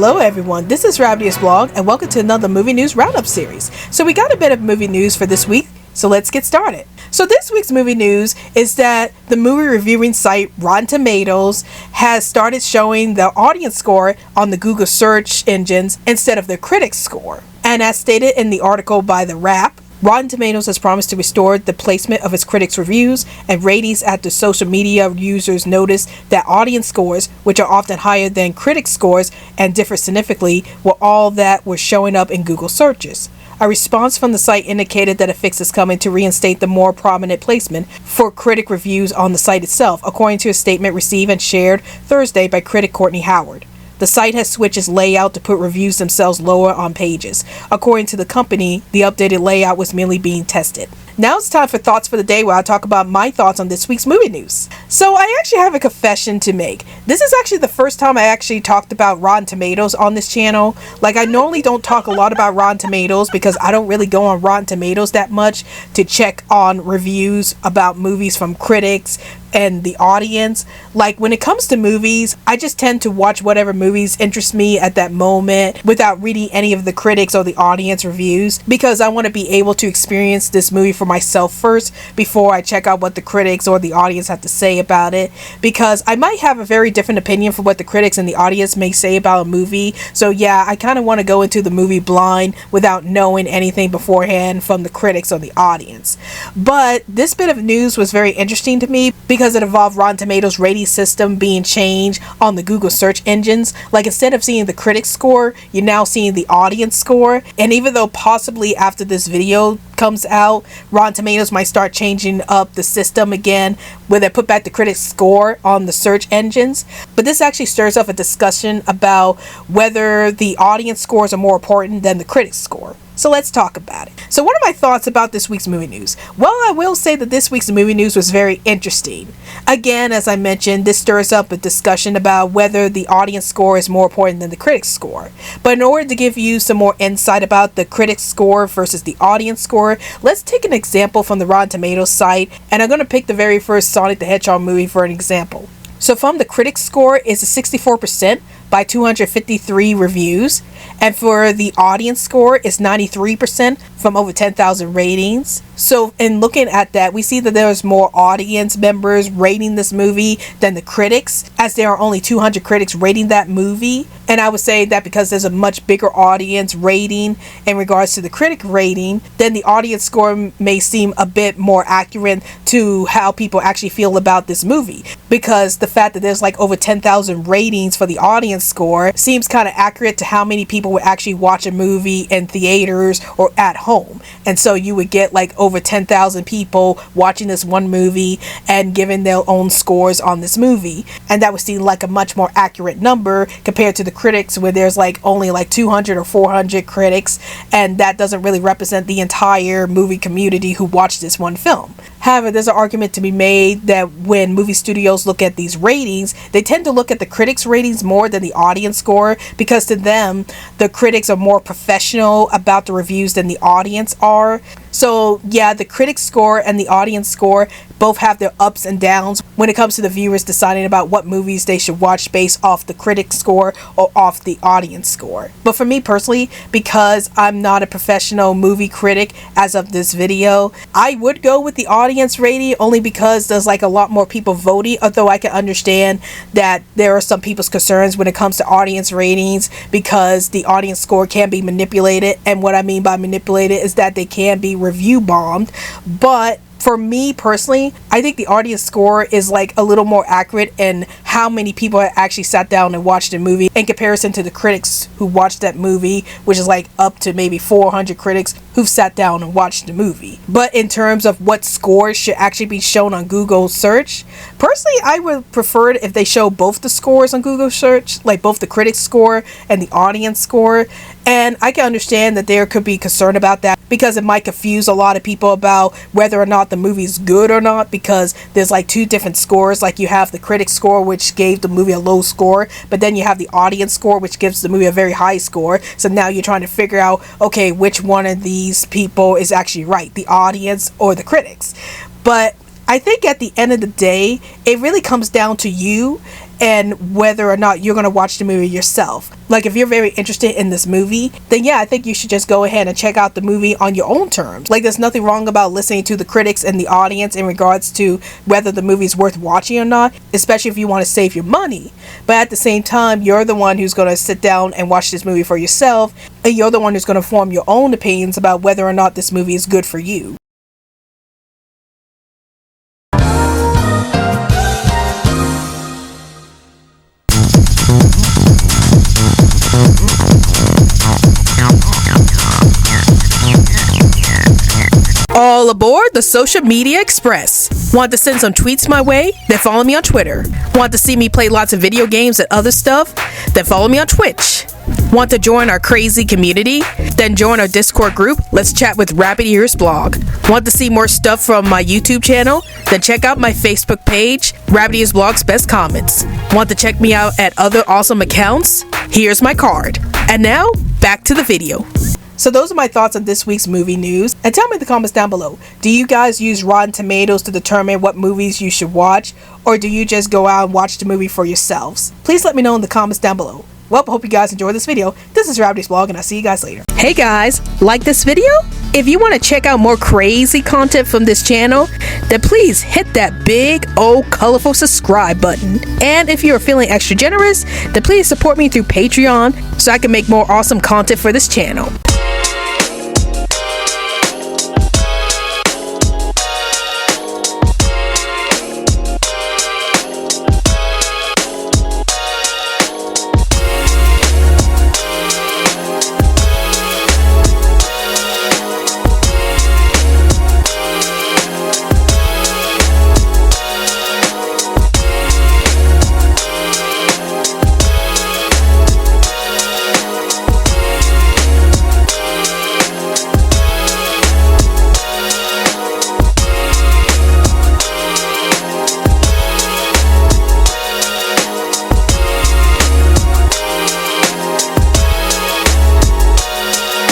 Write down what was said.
Hello everyone, this is Rabbitearsblog and welcome to another movie news roundup series. So we got a bit of movie news for this week, so let's get started. So this week's movie news is that the movie reviewing site Rotten Tomatoes has started showing the audience score on the Google search engines instead of the critics score. And as stated in the article by The Wrap, Rotten Tomatoes has promised to restore the placement of its critics' reviews and ratings after social media users noticed that audience scores, which are often higher than critics' scores and differ significantly, were all that were showing up in Google searches. A response from the site indicated that a fix is coming to reinstate the more prominent placement for critic reviews on the site itself, according to a statement received and shared Thursday by critic Courtney Howard. The site has switched its layout to put reviews themselves lower on pages. According to the company, the updated layout was merely being tested. Now it's time for Thoughts for the Day, where I talk about my thoughts on this week's movie news. So I actually have a confession to make. This is actually the first time I actually talked about Rotten Tomatoes on this channel. Like, I normally don't talk a lot about Rotten Tomatoes because I don't really go on Rotten Tomatoes that much to check on reviews about movies from critics and the audience. Like, when it comes to movies, I just tend to watch whatever movies interest me at that moment without reading any of the critics or the audience reviews, because I want to be able to experience this movie for myself first before I check out what the critics or the audience have to say about it, because I might have a very different opinion from what the critics and the audience may say about a movie. So yeah, I kind of want to go into the movie blind without knowing anything beforehand from the critics or the audience. But this bit of news was very interesting to me because it involved Rotten Tomatoes rating system being changed on the Google search engines. Like, instead of seeing the critics score, you're now seeing the audience score. And even though possibly after this video comes out, Rotten Tomatoes might start changing up the system again, where they put back the critics score on the search engines. But this actually stirs up a discussion about whether the audience scores are more important than the critics score. So let's talk about it. So what are my thoughts about this week's movie news? Well, I will say that this week's movie news was very interesting. Again, as I mentioned, this stirs up a discussion about whether the audience score is more important than the critics score. But in order to give you some more insight about the critics score versus the audience score, let's take an example from the Rotten Tomatoes site, and I'm going to pick the very first Sonic the Hedgehog movie for an example. So from the critics score is a 64% by 253 reviews, and for the audience score is 93% from over 10,000 ratings. So in looking at that, we see that there's more audience members rating this movie than the critics, as there are only 200 critics rating that movie. And I would say that because there's a much bigger audience rating in regards to the critic rating, then the audience score may seem a bit more accurate to how people actually feel about this movie, because the fact that there's like over 10,000 ratings for the audience score seems kind of accurate to how many people would actually watch a movie in theaters or at home. And so you would get like over 10,000 people watching this one movie and giving their own scores on this movie, and that would seem like a much more accurate number compared to the critics, where there's like only like 200 or 400 critics, and that doesn't really represent the entire movie community who watched this one film. However, there's an argument to be made that when movie studios look at these ratings, they tend to look at the critics' ratings more than the audience score, because to them, the critics are more professional about the reviews than the audience are. So yeah, the critics score and the audience score both have their ups and downs when it comes to the viewers deciding about what movies they should watch based off the critic score or off the audience score. But for me personally, because I'm not a professional movie critic as of this video, I would go with the audience rating, only because there's like a lot more people voting, although I can understand that there are some people's concerns when it comes to audience ratings, because the audience score can be manipulated. And what I mean by manipulated is that they can be review bombed. But for me personally, I think the audience score is like a little more accurate in how many people actually sat down and watched the movie in comparison to the critics who watched that movie, which is like up to maybe 400 critics who've sat down and watched the movie. But in terms of what scores should actually be shown on Google search, personally I would prefer it if they show both the scores on Google search, like both the critics score and the audience score. And I can understand that there could be concern about that, because it might confuse a lot of people about whether or not the movie's good or not, because there's like two different scores. Like, you have the critic score, which gave the movie a low score, but then you have the audience score, which gives the movie a very high score. So now you're trying to figure out, okay, which one of these people is actually right, the audience or the critics. But I think at the end of the day, it really comes down to you and whether or not you're going to watch the movie yourself. Like, if you're very interested in this movie, then yeah, I think you should just go ahead and check out the movie on your own terms. Like, there's nothing wrong about listening to the critics and the audience in regards to whether the movie's worth watching or not, especially if you want to save your money. But at the same time, you're the one who's going to sit down and watch this movie for yourself, and you're the one who's going to form your own opinions about whether or not this movie is good for you. All aboard the Social Media Express. Want to send some tweets my way? Then follow me on Twitter. Want to see me play lots of video games and other stuff? Then follow me on Twitch. Want to join our crazy community? Then join our Discord group. Let's chat with Rabbitearsblog. Want to see more stuff from my YouTube channel? Then check out my Facebook page, Rabbitearsblog's Best Comments. Want to check me out at other awesome accounts? Here's my card. And now, back to the video. So those are my thoughts on this week's movie news. And tell me in the comments down below, do you guys use Rotten Tomatoes to determine what movies you should watch? Or do you just go out and watch the movie for yourselves? Please let me know in the comments down below. Well, I hope you guys enjoyed this video. This is Rabbitearsblog, and I'll see you guys later. Hey guys, like this video? If you want to check out more crazy content from this channel, then please hit that big old colorful subscribe button. And if you're feeling extra generous, then please support me through Patreon so I can make more awesome content for this channel.